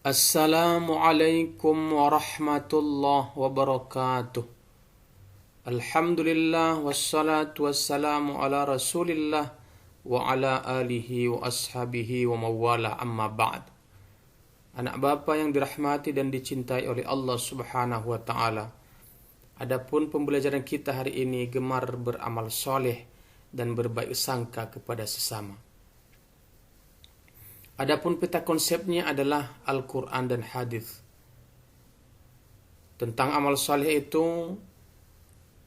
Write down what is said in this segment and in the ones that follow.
Assalamualaikum warahmatullahi wabarakatuh. Alhamdulillah wassalatu wassalamu ala rasulillah wa ala alihi wa ashabihi wa mawala amma ba'd. Anak bapa yang dirahmati dan dicintai oleh Allah subhanahu wa ta'ala. Adapun pembelajaran kita hari ini gemar beramal soleh dan berbaik sangka kepada sesama. Adapun peta konsepnya adalah Al-Quran dan Hadis. Tentang amal saleh itu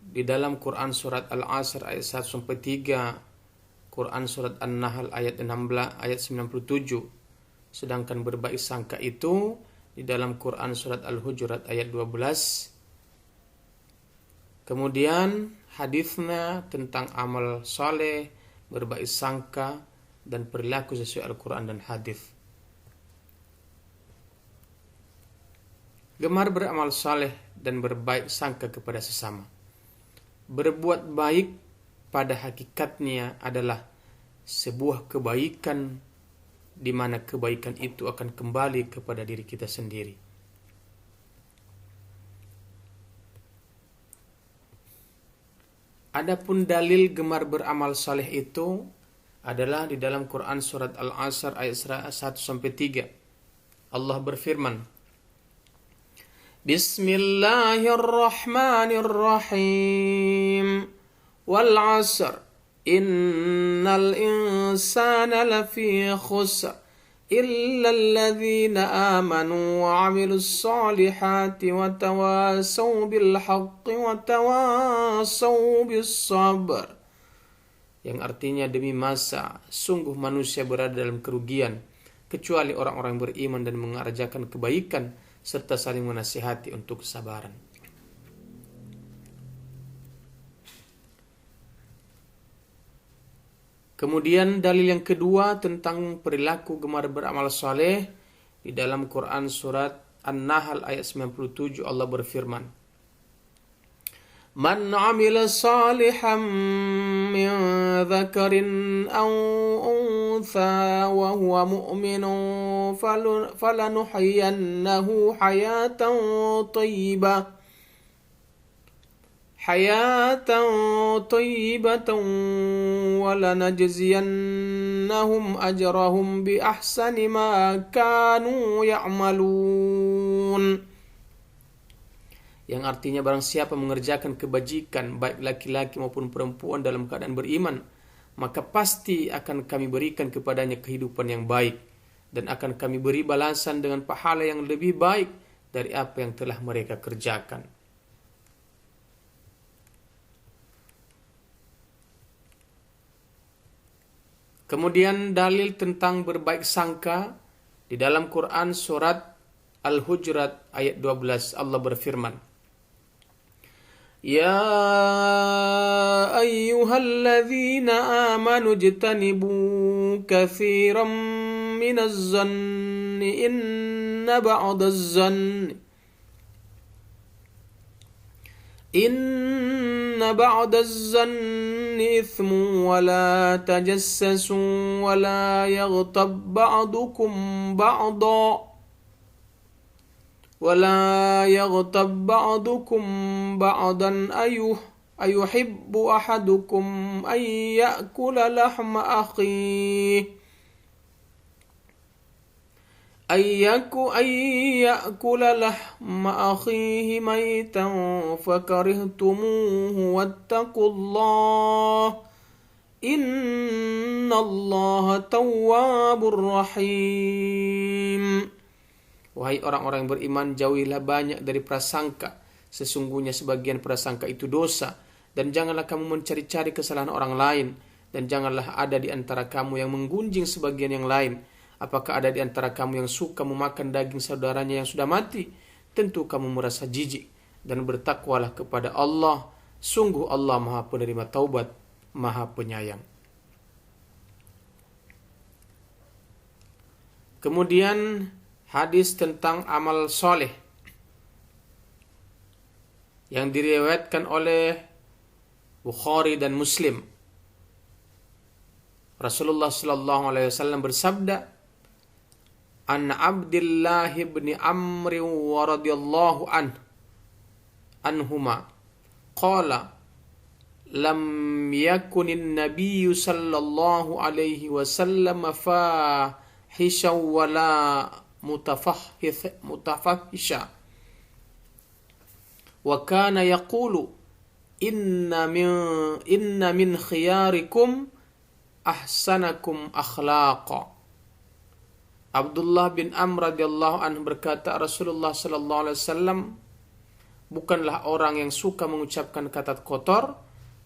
di dalam Quran surat Al-Asr ayat 1-3, Quran surat An-Nahl ayat 16 ayat 97. Sedangkan berbaik sangka itu di dalam Quran surat Al-Hujurat ayat 12. Kemudian hadisnya tentang amal saleh, berbaik sangka dan perilaku sesuai Al-Quran dan Hadis. Gemar beramal saleh dan berbaik sangka kepada sesama. Berbuat baik pada hakikatnya adalah sebuah kebaikan di mana kebaikan itu akan kembali kepada diri kita sendiri. Adapun dalil gemar beramal saleh itu adalah di dalam Quran surat Al-Asr ayat 1-3. Allah berfirman, Bismillahirrahmanirrahim. Wal 'asr innal insana lafi khusr illa alladhina amanu wa 'amilus solihati wa tawasaw bil haqqi wa tawasaw bis sabr. Yang artinya demi masa, sungguh manusia berada dalam kerugian, kecuali orang-orang yang beriman dan mengerjakan kebaikan, serta saling menasihati untuk kesabaran. Kemudian dalil yang kedua tentang perilaku gemar beramal saleh, di dalam Quran surat An-Nahl ayat 97 Allah berfirman, Man 'amila salihan min dzakarin aw untha wa huwa mu'minun falanuhyiyannahu hayatan tayyibatan wa lanajziyannahum ajrahum bi ahsani ma kanu ya'malun. Yang artinya barang siapa mengerjakan kebajikan baik laki-laki maupun perempuan dalam keadaan beriman, maka pasti akan kami berikan kepadanya kehidupan yang baik dan akan kami beri balasan dengan pahala yang lebih baik dari apa yang telah mereka kerjakan. Kemudian dalil tentang berbaik sangka di dalam Quran surat Al-Hujurat ayat 12 Allah berfirman, Ya ayyuhalladzina amanu jtanibu katsiran minaz zanni inna ba'daz zanni ithmun wa la tajassasu wa la yaghtab ba'dukum ba'da ولا يغتب بعضكم بعضا أيحب أحدكم أن يأكل لحم أخيه ميتا فكرهتموه واتقوا الله إن الله تواب رحيم. Wahai orang-orang yang beriman, jauhilah banyak dari prasangka. Sesungguhnya sebagian prasangka itu dosa. Dan janganlah kamu mencari-cari kesalahan orang lain. Dan janganlah ada di antara kamu yang menggunjing sebagian yang lain. Apakah ada di antara kamu yang suka memakan daging saudaranya yang sudah mati? Tentu kamu merasa jijik. Dan bertakwalah kepada Allah. Sungguh Allah Maha Penerima Taubat, Maha Penyayang. Kemudian hadis tentang amal soleh yang diriwayatkan oleh Bukhari dan Muslim. Rasulullah sallallahu alaihi wasallam bersabda, an Abdullah bin Amr radhiyallahu anhuma qala lam yakunin nabiyyu sallallahu alaihi wasallam fahisha wala mutafahisha wa kana yaqulu inna min khiyarikum ahsanakum akhlaqa. Abdullah bin Amr radhiyallahu anhu berkata, Rasulullah sallallahu alaihi wasallam bukanlah orang yang suka mengucapkan kata kotor,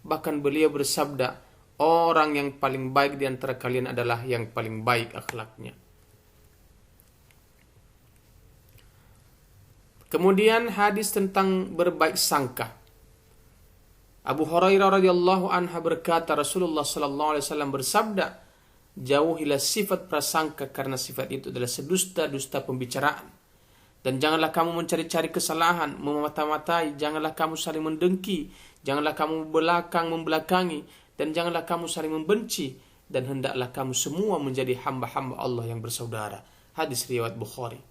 bahkan beliau bersabda, orang yang paling baik di antara kalian adalah yang paling baik akhlaknya. Kemudian hadis tentang berbaik sangka. Abu Hurairah radhiyallahu anhu berkata, Rasulullah sallallahu alaihi wasallam bersabda, jauhilah sifat prasangka karena sifat itu adalah sedusta-dusta pembicaraan. Dan janganlah kamu mencari-cari kesalahan, memata-matai, janganlah kamu saling mendengki, janganlah kamu membelakangi, dan janganlah kamu saling membenci, dan hendaklah kamu semua menjadi hamba-hamba Allah yang bersaudara. Hadis riwayat Bukhari.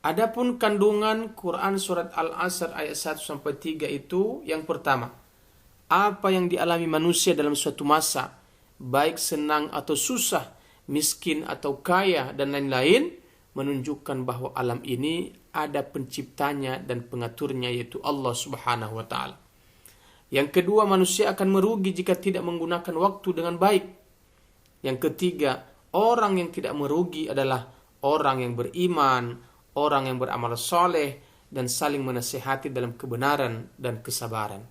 Adapun kandungan Quran surat Al-Asr ayat 1-3 itu, yang pertama, apa yang dialami manusia dalam suatu masa, baik senang atau susah, miskin atau kaya, dan lain-lain, menunjukkan bahwa alam ini ada penciptanya dan pengaturnya, yaitu Allah Subhanahu wa Ta'ala. Yang kedua, manusia akan merugi jika tidak menggunakan waktu dengan baik. Yang ketiga, orang yang tidak merugi adalah orang yang beriman, orang yang beramal soleh, dan saling menasihati dalam kebenaran dan kesabaran.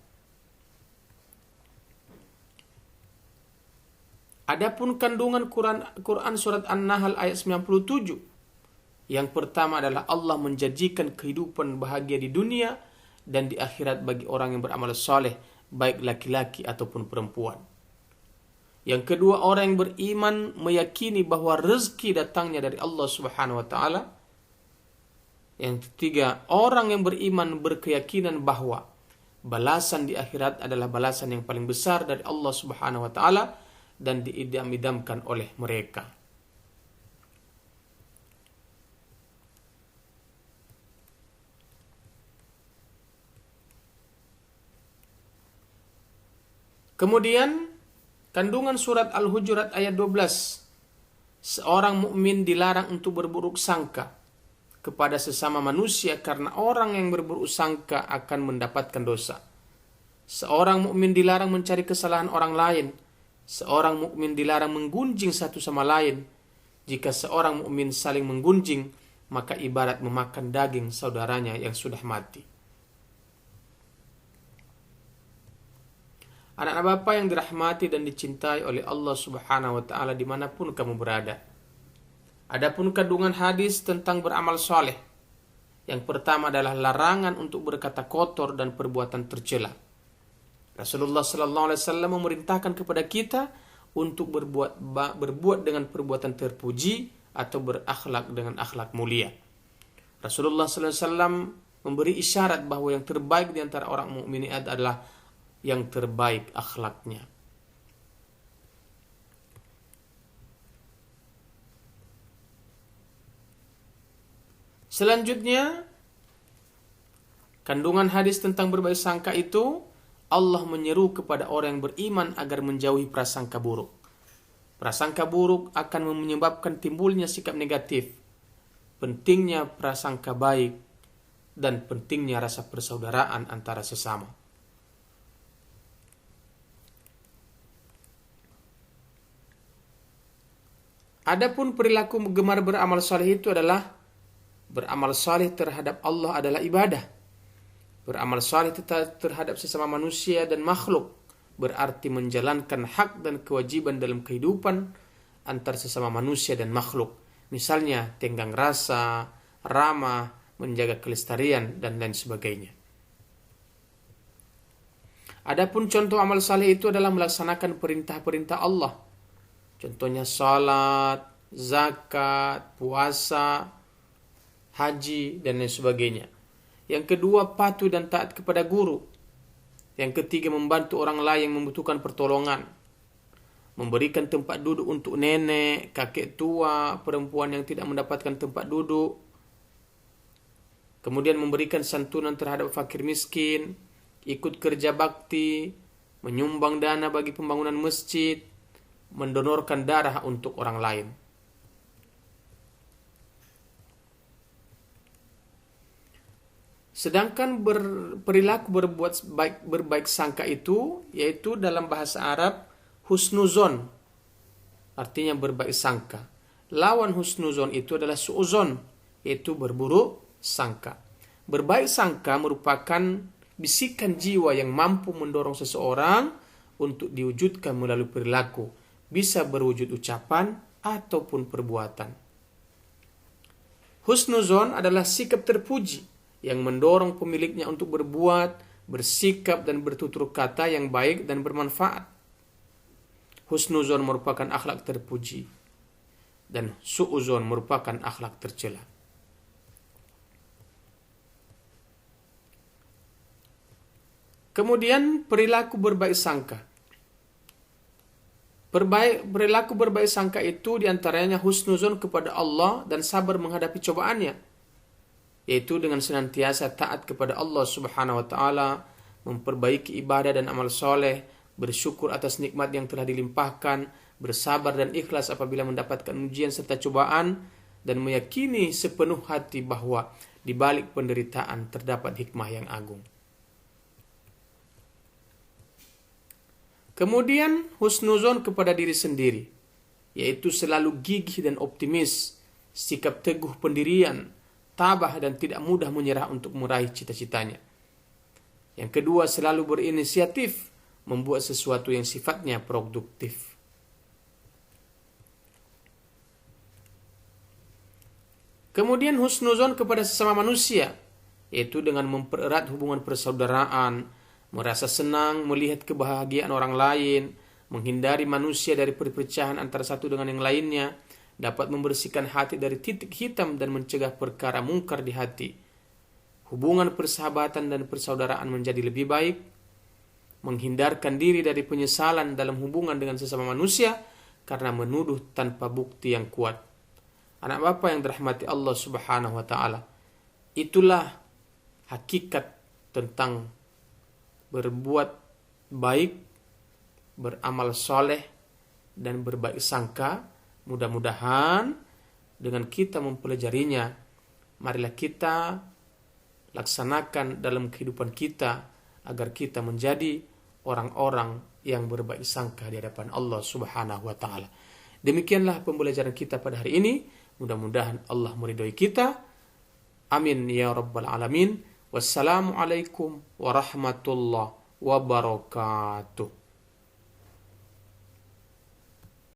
Adapun kandungan Quran surat An-Nahl ayat 97. Yang pertama adalah Allah menjanjikan kehidupan bahagia di dunia dan di akhirat bagi orang yang beramal soleh, baik laki-laki ataupun perempuan. Yang kedua, orang yang beriman meyakini bahwa rezeki datangnya dari Allah Subhanahu wa Ta'ala. Yang ketiga, orang yang beriman berkeyakinan bahwa balasan di akhirat adalah balasan yang paling besar dari Allah Subhanahu wa Ta'ala dan diidam-idamkan oleh mereka. Kemudian kandungan surat Al-Hujurat ayat 12. Seorang mukmin dilarang untuk berburuk sangka kepada sesama manusia karena orang yang berburuk sangka akan mendapatkan dosa. Seorang mukmin dilarang mencari kesalahan orang lain. Seorang mukmin dilarang menggunjing satu sama lain. Jika seorang mukmin saling menggunjing, maka ibarat memakan daging saudaranya yang sudah mati. Anak-anak Bapak yang dirahmati dan dicintai oleh Allah Subhanahu wa Ta'ala dimanapun kamu berada. Adapun kandungan hadis tentang beramal soleh. Yang pertama adalah larangan untuk berkata kotor dan perbuatan tercela. Rasulullah sallallahu alaihi wasallam memerintahkan kepada kita untuk berbuat dengan perbuatan terpuji atau berakhlak dengan akhlak mulia. Rasulullah sallallahu alaihi wasallam memberi isyarat bahwa yang terbaik di antara orang mukmin adalah yang terbaik akhlaknya. Selanjutnya, kandungan hadis tentang berbaik sangka itu, Allah menyeru kepada orang yang beriman agar menjauhi prasangka buruk. Prasangka buruk akan menyebabkan timbulnya sikap negatif. Pentingnya prasangka baik dan pentingnya rasa persaudaraan antara sesama. Adapun perilaku gemar beramal saleh itu adalah beramal saleh terhadap Allah adalah ibadah. Beramal saleh terhadap sesama manusia dan makhluk berarti menjalankan hak dan kewajiban dalam kehidupan antar sesama manusia dan makhluk. Misalnya tenggang rasa, ramah, menjaga kelestarian, dan lain sebagainya. Adapun contoh amal saleh itu adalah melaksanakan perintah-perintah Allah. Contohnya salat, zakat, puasa, haji, dan lain sebagainya. Yang kedua, patuh dan taat kepada guru. Yang ketiga, membantu orang lain yang membutuhkan pertolongan. memberikan tempat duduk untuk nenek, kakek tua, perempuan yang tidak mendapatkan tempat duduk, kemudian memberikan santunan terhadap fakir miskin, ikut kerja bakti, menyumbang dana bagi pembangunan masjid, mendonorkan darah untuk orang lain. Sedangkan perilaku berbaik sangka itu, yaitu dalam bahasa Arab husnuzon, artinya berbaik sangka. Lawan husnuzon itu adalah suuzon, yaitu berburuk sangka. Berbaik sangka merupakan bisikan jiwa yang mampu mendorong seseorang untuk diwujudkan melalui perilaku, bisa berwujud ucapan ataupun perbuatan. Husnuzon adalah sikap terpuji yang mendorong pemiliknya untuk berbuat, bersikap dan bertutur kata yang baik dan bermanfaat. Husnuzon merupakan akhlak terpuji dan su'uzon merupakan akhlak tercela. Kemudian perilaku berbaik sangka. Perilaku berbaik sangka itu diantaranya husnuzon kepada Allah dan sabar menghadapi cobaannya, yaitu dengan senantiasa taat kepada Allah Subhanahu wa taala, memperbaiki ibadah dan amal soleh, bersyukur atas nikmat yang telah dilimpahkan, bersabar dan ikhlas apabila mendapatkan ujian serta cobaan, dan meyakini sepenuh hati bahwa di balik penderitaan terdapat hikmah yang agung. Kemudian husnuzon kepada diri sendiri, yaitu selalu gigih dan optimis, sikap teguh pendirian, tabah dan tidak mudah menyerah untuk meraih cita-citanya. Yang kedua, selalu berinisiatif, membuat sesuatu yang sifatnya produktif. Kemudian husnuzon kepada sesama manusia, yaitu dengan mempererat hubungan persaudaraan, merasa senang melihat kebahagiaan orang lain, menghindari manusia dari perpecahan antara satu dengan yang lainnya, dapat membersihkan hati dari titik hitam dan mencegah perkara mungkar di hati. Hubungan persahabatan dan persaudaraan menjadi lebih baik, menghindarkan diri dari penyesalan dalam hubungan dengan sesama manusia karena menuduh tanpa bukti yang kuat. Anak Bapa yang dirahmati Allah Subhanahu wa taala, itulah hakikat tentang berbuat baik, beramal soleh, dan berbaik sangka. Mudah-mudahan dengan kita mempelajarinya, marilah kita laksanakan dalam kehidupan kita agar kita menjadi orang-orang yang berbaik sangka di hadapan Allah Subhanahu wa taala. Demikianlah pembelajaran kita pada hari ini. Mudah-mudahan Allah meridhai kita. Amin ya rabbal alamin. Wassalamualaikum warahmatullahi wabarakatuh.